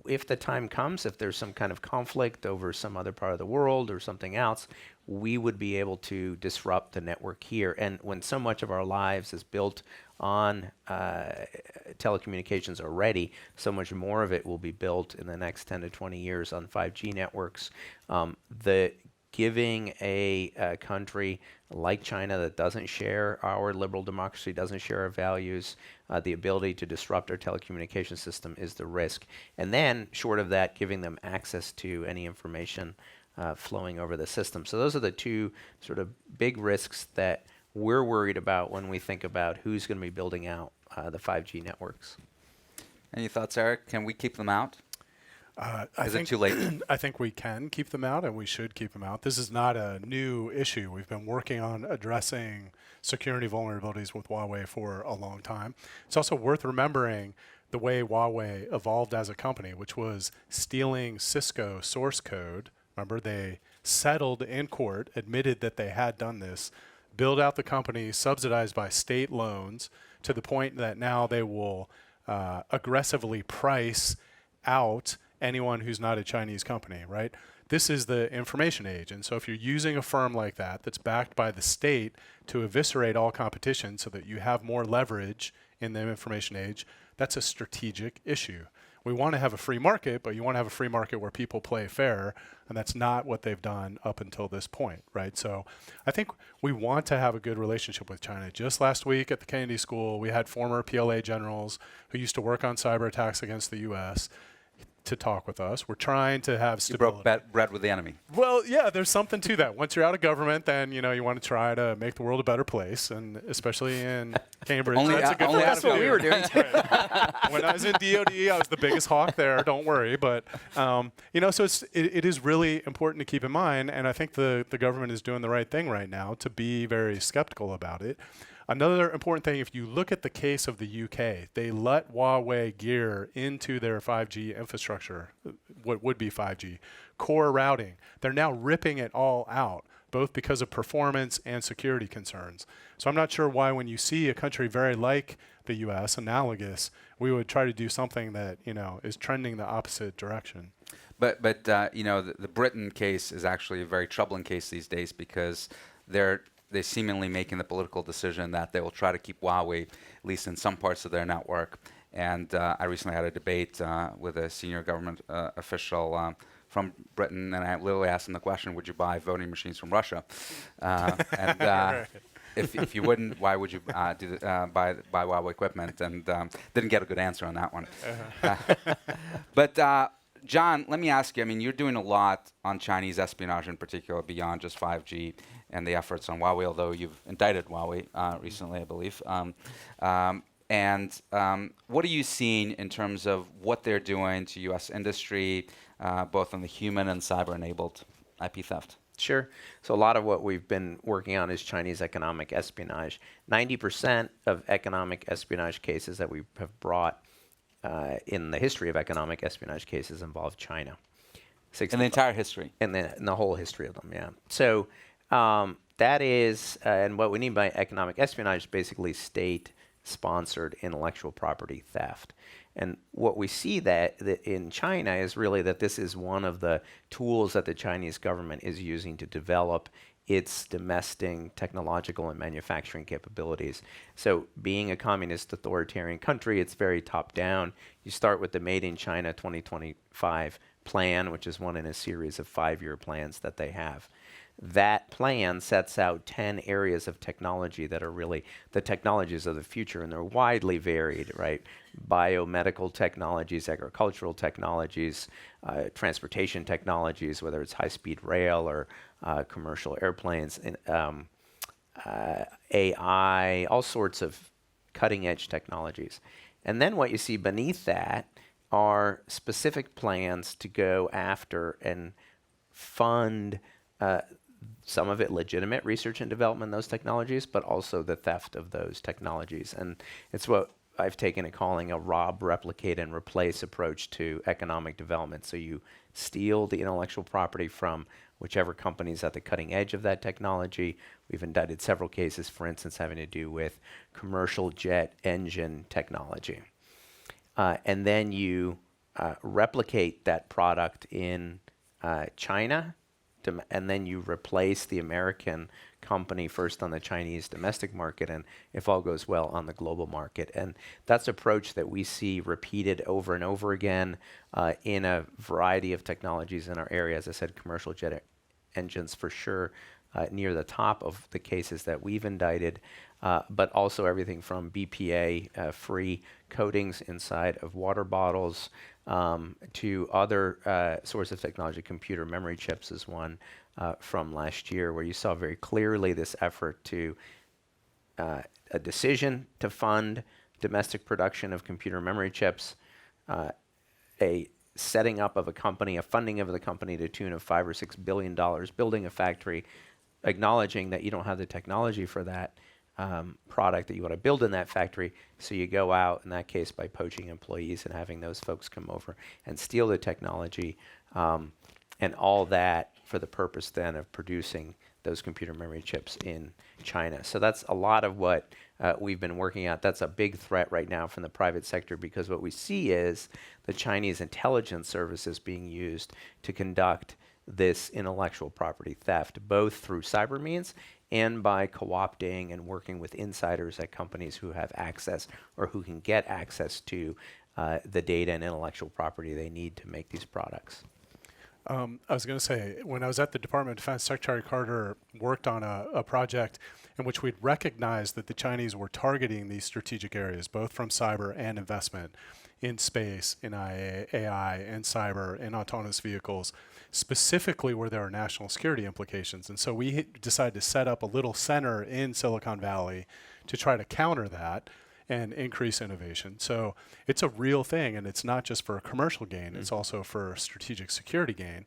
S3: if the time comes, if there's some kind of conflict over some other part of the world or something else, we would be able to disrupt the network here. And when so much of our lives is built on telecommunications already, so much more of it will be built in the next 10 to 20 years on 5G networks. The giving a country like China that doesn't share our liberal democracy, doesn't share our values, the ability to disrupt our telecommunication system is the risk. And then, short of that, giving them access to any information flowing over the system. So those are the two sort of big risks that we're worried about when we think about who's going to be building out the 5G networks.
S2: Any thoughts, Eric? Can we keep them out? Is it too late?
S5: I think we can keep them out, and we should keep them out. This is not a new issue. We've been working on addressing security vulnerabilities with Huawei for a long time. It's also worth remembering the way Huawei evolved as a company, which was stealing Cisco source code. Remember, they settled in court, admitted that they had done this, build out the company subsidized by state loans to the point that now they will aggressively price out anyone who's not a Chinese company, right? This is the information age. And so if you're using a firm like that that's backed by the state to eviscerate all competition so that you have more leverage in the information age, that's a strategic issue. We want to have a free market, but you want to have a free market where people play fair, and that's not what they've done up until this point, right? So I think we want to have a good relationship with China. Just last week at the Kennedy School, we had former PLA generals who used to work on cyber attacks against the U.S. to talk with us. We're trying to have stability.
S2: You broke bread with the enemy.
S5: Well, yeah, there's something to that. Once you're out of government, then you want to try to make the world a better place, and especially in Cambridge, that's a good thing.
S3: That's what we were doing too.
S5: When I was in DOD, I was the biggest hawk there. Don't worry, but so it is really important to keep in mind, and I think the government is doing the right thing right now to be very skeptical about it. Another important thing, if you look at the case of the UK, they let Huawei gear into their 5G infrastructure, what would be 5G, core routing. They're now ripping it all out, both because of performance and security concerns. So I'm not sure why when you see a country very like the US, analogous, we would try to do something that, is trending the opposite direction.
S2: But the Britain case is actually a very troubling case these days because they're seemingly making the political decision that they will try to keep Huawei, at least in some parts of their network. And I recently had a debate with a senior government official from Britain, and I literally asked him the question, would you buy voting machines from Russia? If you wouldn't, why would you buy Huawei equipment? And didn't get a good answer on that one. But John, let me ask you, you're doing a lot on Chinese espionage in particular beyond just 5G and the efforts on Huawei, although you've indicted Huawei recently, I believe. What are you seeing in terms of what they're doing to U.S. industry, both on the human and cyber-enabled IP theft?
S3: Sure. So a lot of what we've been working on is Chinese economic espionage. 90% of economic espionage cases that we have brought in the history of economic espionage cases involve China.
S2: In the entire history?
S3: In the whole history of them, yeah. So that is, and what we mean by economic espionage is basically state-sponsored intellectual property theft. And what we see that in China is really that this is one of the tools that the Chinese government is using to develop its domestic technological and manufacturing capabilities. So being a communist authoritarian country, it's very top-down. You start with the Made in China 2025 plan, which is one in a series of 5-year plans that they have. That plan sets out 10 areas of technology that are really the technologies of the future, and they're widely varied, right? Biomedical technologies, agricultural technologies, transportation technologies, whether it's high-speed rail or commercial airplanes, AI, all sorts of cutting-edge technologies. And then what you see beneath that are specific plans to go after and fund some of it legitimate research and development in those technologies, but also the theft of those technologies. And it's what I've taken to calling a rob, replicate, and replace approach to economic development. So you steal the intellectual property from whichever company's at the cutting edge of that technology. We've indicted several cases, for instance, having to do with commercial jet engine technology. And then you replicate that product in China, and then you replace the American company first on the Chinese domestic market, and if all goes well, on the global market. And that's an approach that we see repeated over and over again in a variety of technologies in our area. As I said, commercial jet engines for sure near the top of the cases that we've indicted, but also everything from BPA-free coatings inside of water bottles to other sorts of technology. Computer memory chips is one from last year, where you saw very clearly this effort to a decision to fund domestic production of computer memory chips, a setting up of a company, a funding of the company to the tune of $5 or $6 billion, building a factory, acknowledging that you don't have the technology for that product that you want to build in that factory, so you go out, in that case, by poaching employees and having those folks come over and steal the technology, and all that for the purpose then of producing those computer memory chips in China. So that's a lot of what we've been working at. That's a big threat right now from the private sector, because what we see is the Chinese intelligence services being used to conduct this intellectual property theft, both through cyber means and by co-opting and working with insiders at companies who have access or who can get access to the data and intellectual property they need to make these products.
S5: I was going to say, when I was at the Department of Defense, Secretary Carter worked on a project in which we'd recognized that the Chinese were targeting these strategic areas, both from cyber and investment in space, in AI, in cyber, in autonomous vehicles, specifically where there are national security implications. And so we decided to set up a little center in Silicon Valley to try to counter that and increase innovation. So it's a real thing, and it's not just for a commercial gain, it's also for strategic security gain.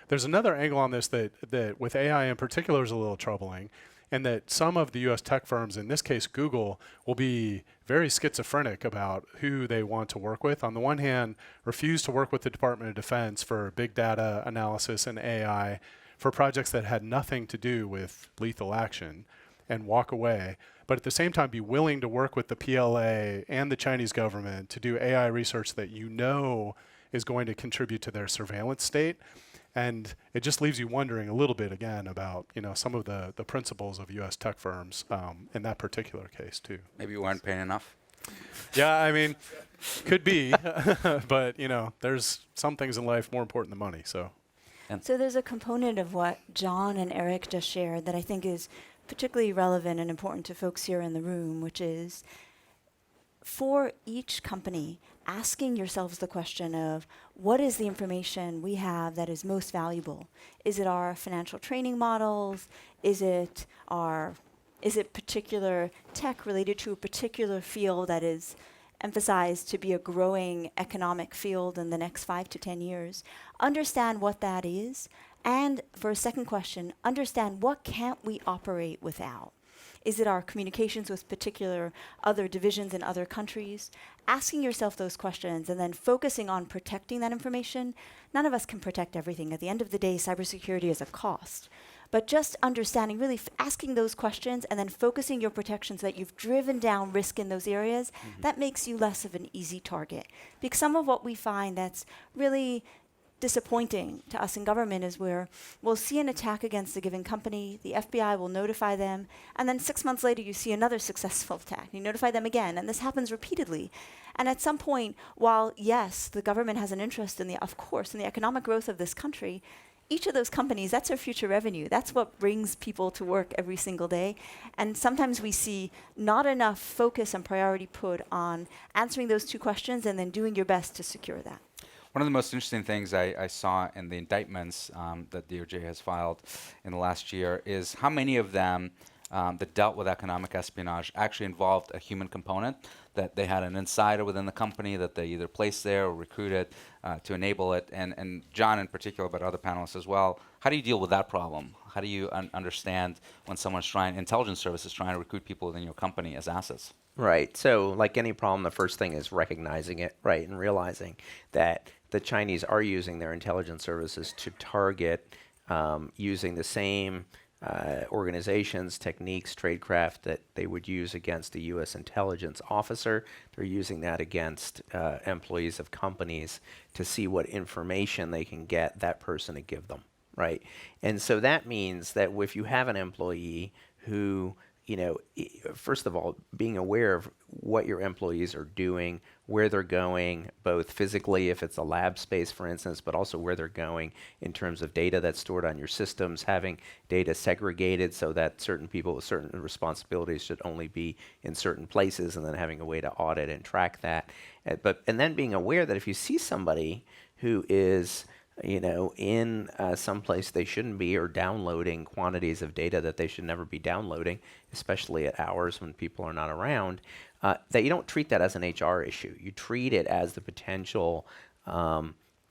S5: There's another angle on this that with AI in particular is a little troubling, and that some of the U.S. tech firms, in this case Google, will be very schizophrenic about who they want to work with. On the one hand, refuse to work with the Department of Defense for big data analysis and AI for projects that had nothing to do with lethal action and walk away, but at the same time be willing to work with the PLA and the Chinese government to do AI research that you know is going to contribute to their surveillance state. And it just leaves you wondering a little bit again about, some of the principles of U.S. tech firms in that particular case too.
S2: Maybe you weren't paying enough.
S5: Yeah, I mean, could be, but there's some things in life more important than money. So
S4: there's a component of what John and Eric just shared that I think is particularly relevant and important to folks here in the room, which is for each company, asking yourselves the question of what is the information we have that is most valuable? Is it our financial training models? Is it particular tech related to a particular field that is emphasized to be a growing economic field in the next 5 to 10 years? Understand what that is. And for a second question, understand what can't we operate without? Is it our communications with particular other divisions in other countries? Asking yourself those questions and then focusing on protecting that information. None of us can protect everything. At the end of the day, cybersecurity is a cost. But just understanding, really asking those questions and then focusing your protection so that you've driven down risk in those areas, that makes you less of an easy target. Because some of what we find that's really disappointing to us in government is where we'll see an attack against a given company, the FBI will notify them, and then 6 months later you see another successful attack. You notify them again, and this happens repeatedly. And at some point, while yes, the government has an interest in the economic growth of this country, each of those companies, that's their future revenue. That's what brings people to work every single day. And sometimes we see not enough focus and priority put on answering those two questions and then doing your best to secure that.
S2: One of the most interesting things I saw in the indictments that DOJ has filed in the last year is how many of them that dealt with economic espionage actually involved a human component, that they had an insider within the company that they either placed there or recruited to enable it. And John in particular, but other panelists as well, how do you deal with that problem? How do you understand when intelligence services trying to recruit people within your company as assets?
S3: Right. So like any problem, the first thing is recognizing it, right, and realizing that the Chinese are using their intelligence services to target using the same organizations, techniques, tradecraft that they would use against a U.S. intelligence officer. They're using that against employees of companies to see what information they can get that person to give them, right? And so that means that if you have an employee who first of all, being aware of what your employees are doing, where they're going, both physically, if it's a lab space, for instance, but also where they're going in terms of data that's stored on your systems, having data segregated so that certain people with certain responsibilities should only be in certain places, and then having a way to audit and track that. And then being aware that if you see somebody who is in some place they shouldn't be, or downloading quantities of data that they should never be downloading, especially at hours when people are not around, that you don't treat that as an HR issue. You treat it as the potential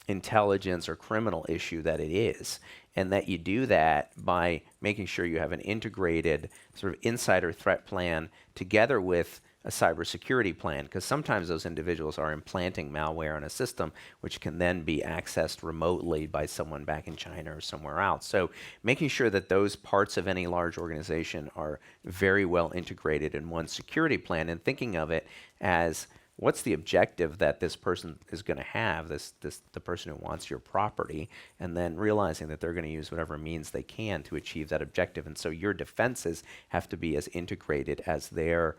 S3: intelligence or criminal issue that it is, and that you do that by making sure you have an integrated sort of insider threat plan together with a cybersecurity plan, because sometimes those individuals are implanting malware in a system which can then be accessed remotely by someone back in China or somewhere else. So making sure that those parts of any large organization are very well integrated in one security plan, and thinking of it as what's the objective that this person is going to have, the person who wants your property, and then realizing that they're going to use whatever means they can to achieve that objective. And so your defenses have to be as integrated as their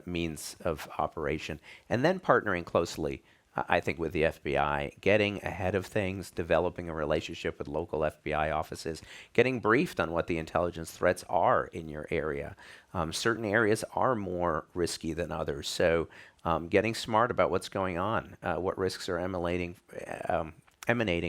S3: means of operation. And then partnering closely, I think, with the FBI, getting ahead of things, developing a relationship with local FBI offices, getting briefed on what the intelligence threats are in your area. Certain areas are more risky than others, so getting smart about what's going on, what risks are emanating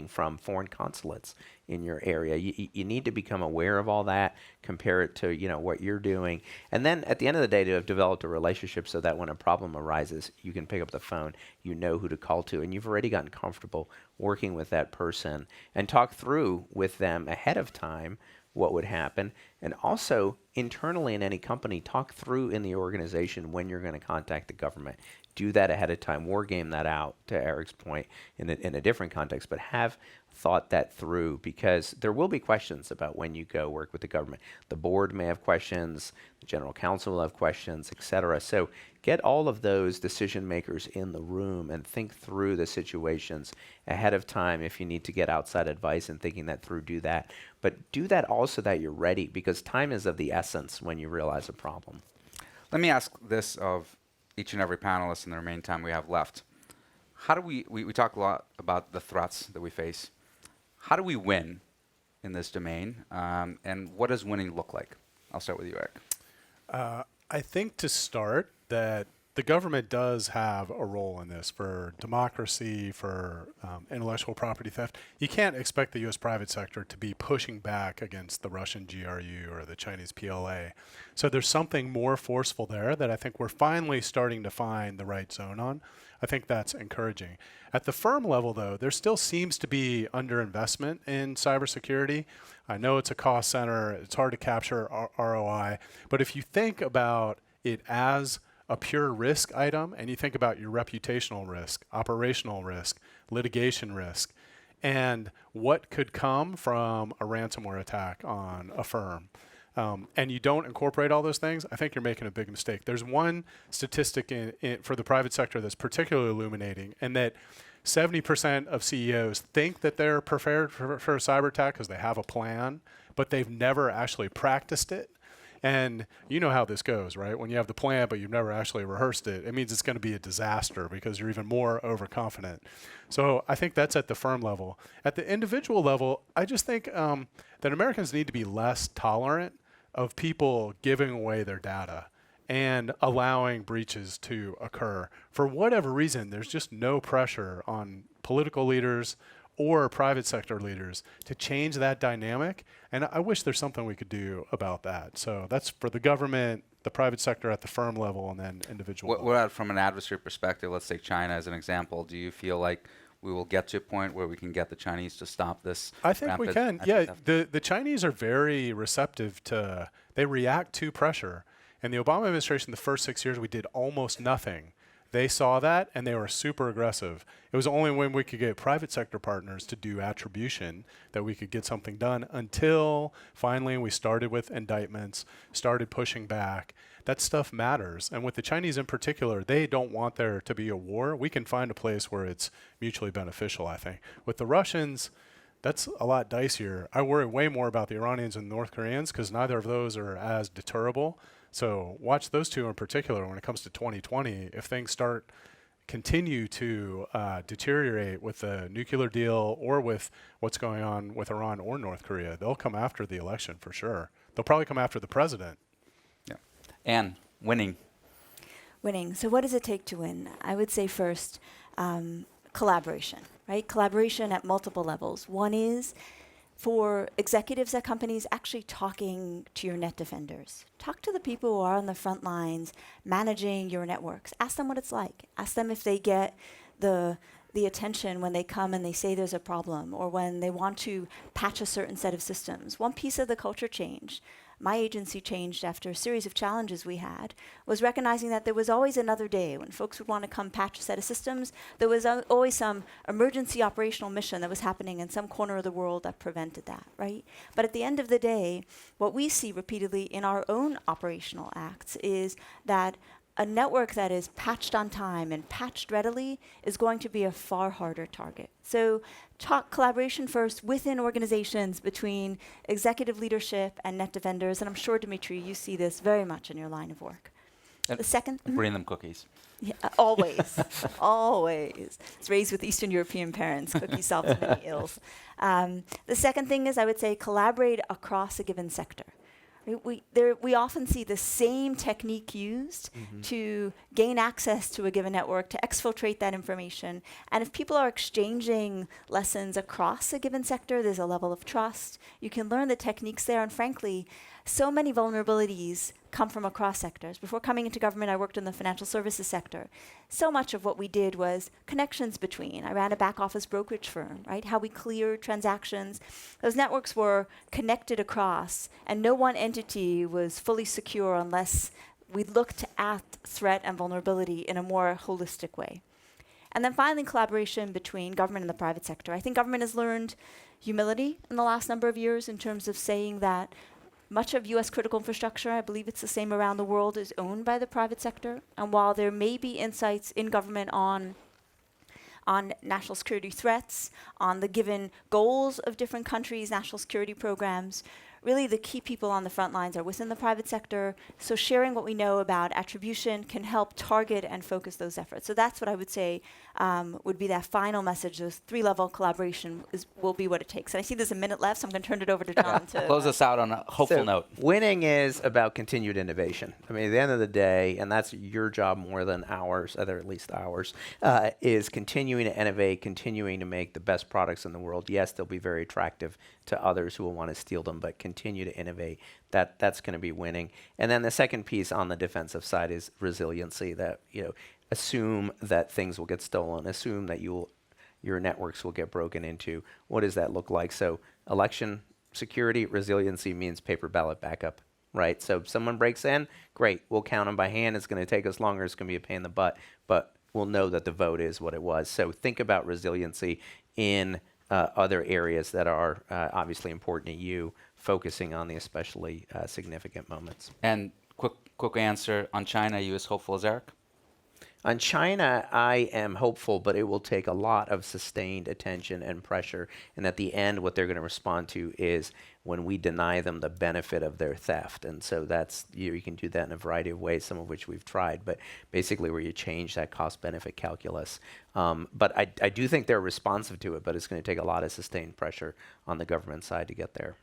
S3: from foreign consulates in your area. You need to become aware of all that, compare it to what you're doing, and then at the end of the day, to have developed a relationship so that when a problem arises, you can pick up the phone, you know who to call to, and you've already gotten comfortable working with that person and talk through with them ahead of time what would happen. And also, internally in any company, talk through in the organization when you're going to contact the government. Do that ahead of time, war game that out, to Eric's point, in a different context, but have thought that through, because there will be questions about when you go work with the government. The board may have questions, the general counsel will have questions, etc. So get all of those decision makers in the room and think through the situations ahead of time. If you need to get outside advice and thinking that through, do that. But do that also that you're ready, because time is of the essence when you realize a problem.
S2: Let me ask this of each and every panelist in the remaining time we have left. How do we talk a lot about the threats that we face. How do we win in this domain? And what does winning look like? I'll start with you, Eric.
S5: I think to start that the government does have a role in this for democracy, for intellectual property theft. You can't expect the U.S. private sector to be pushing back against the Russian GRU or the Chinese PLA. So there's something more forceful there that I think we're finally starting to find the right zone on. I think that's encouraging. At the firm level, though, there still seems to be underinvestment in cybersecurity. I know it's a cost center. It's hard to capture ROI. But if you think about it as a pure risk item, and you think about your reputational risk, operational risk, litigation risk, and what could come from a ransomware attack on a firm, and you don't incorporate all those things, I think you're making a big mistake. There's one statistic for the private sector that's particularly illuminating, and that 70% of CEOs think that they're prepared for a cyber attack because they have a plan, but they've never actually practiced it. And you know how this goes, right? When you have the plan, but you've never actually rehearsed it, it means it's going to be a disaster because you're even more overconfident. So I think that's at the firm level. At the individual level, I just think that Americans need to be less tolerant of people giving away their data and allowing breaches to occur. For whatever reason, there's just no pressure on political leaders or private sector leaders to change that dynamic. And I wish there's something we could do about that. So that's for the government, the private sector at the firm level, and then individual.
S2: What about from an adversary perspective? Let's take China as an example. Do you feel like we will get to a point where we can get the Chinese to stop this?
S5: I think we can. Yeah, the Chinese are very receptive to, they react to pressure. In the Obama administration, the first 6 years, we did almost nothing. They saw that, and they were super aggressive. It was only when we could get private sector partners to do attribution that we could get something done, until finally we started with indictments, started pushing back. That stuff matters. And with the Chinese in particular, they don't want there to be a war. We can find a place where it's mutually beneficial, I think. With the Russians, that's a lot dicier. I worry way more about the Iranians and North Koreans because neither of those are as deterrable. So watch those two in particular when it comes to 2020. If things continue to deteriorate with the nuclear deal or with what's going on with Iran or North Korea, they'll come after the election for sure. They'll probably come after the president.
S2: Yeah. And winning.
S4: Winning. So what does it take to win? I would say first, collaboration, right? Collaboration at multiple levels. One is for executives at companies actually talking to your net defenders. Talk to the people who are on the front lines managing your networks. Ask them what it's like. Ask them if they get the attention when they come and they say there's a problem, or when they want to patch a certain set of systems. One piece of the culture change, my agency changed after a series of challenges we had, was recognizing that there was always another day when folks would want to come patch a set of systems. There was always some emergency operational mission that was happening in some corner of the world that prevented that, right? But at the end of the day, what we see repeatedly in our own operational acts is that a network that is patched on time and patched readily is going to be a far harder target. So talk collaboration first within organizations between executive leadership and net defenders. And I'm sure, Dimitri, you see this very much in your line of work.
S2: And
S4: the second?
S2: Bring them cookies.
S4: Yeah, always, always. It's raised with Eastern European parents. Cookies solve many ills. The second thing is, I would say, collaborate across a given sector. We often see the same technique used to gain access to a given network, to exfiltrate that information. And if people are exchanging lessons across a given sector, there's a level of trust. You can learn the techniques there. And frankly, so many vulnerabilities come from across sectors. Before coming into government, I worked in the financial services sector. So much of what we did was connections between. I ran a back office brokerage firm, right? How we cleared transactions. Those networks were connected across, and no one entity was fully secure unless we looked at threat and vulnerability in a more holistic way. And then finally, collaboration between government and the private sector. I think government has learned humility in the last number of years in terms of saying that much of US critical infrastructure, I believe it's the same around the world, is owned by the private sector. And while there may be insights in government on national security threats, on the given goals of different countries' national security programs, really the key people on the front lines are within the private sector. So sharing what we know about attribution can help target and focus those efforts. So that's what I would say would be that final message. Those three-level collaboration will be what it takes. And I see there's a minute left, so I'm going to turn it over to John to
S2: close us out on a hopeful note.
S3: Winning is about continued innovation. I mean, at the end of the day, and that's your job more than ours, or at least ours, is continuing to innovate, continuing to make the best products in the world. Yes, they'll be very attractive to others who will want to steal them, but continue to innovate. That's going to be winning. And then the second piece on the defensive side is resiliency. That assume that things will get stolen, assume that your networks will get broken into. What does that look like? So election security, resiliency means paper ballot backup, right? So if someone breaks in, great, we'll count them by hand. It's going to take us longer. It's going to be a pain in the butt, but we'll know that the vote is what it was. So think about resiliency in other areas that are obviously important to you, focusing on the especially significant moments.
S2: And quick answer on China, are you as hopeful as Eric?
S3: On China, I am hopeful, but it will take a lot of sustained attention and pressure. And at the end, what they're going to respond to is when we deny them the benefit of their theft. And so that's, you can do that in a variety of ways, some of which we've tried, but basically where you change that cost-benefit calculus. But I do think they're responsive to it, but it's going to take a lot of sustained pressure on the government side to get there.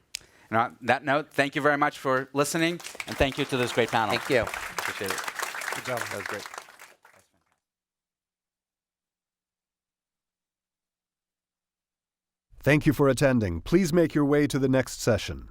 S2: And on that note, thank you very much for listening, and thank you to this great panel.
S3: Thank you.
S2: Appreciate it.
S5: Good job.
S2: That was great.
S1: Thank you for attending. Please make your way to the next session.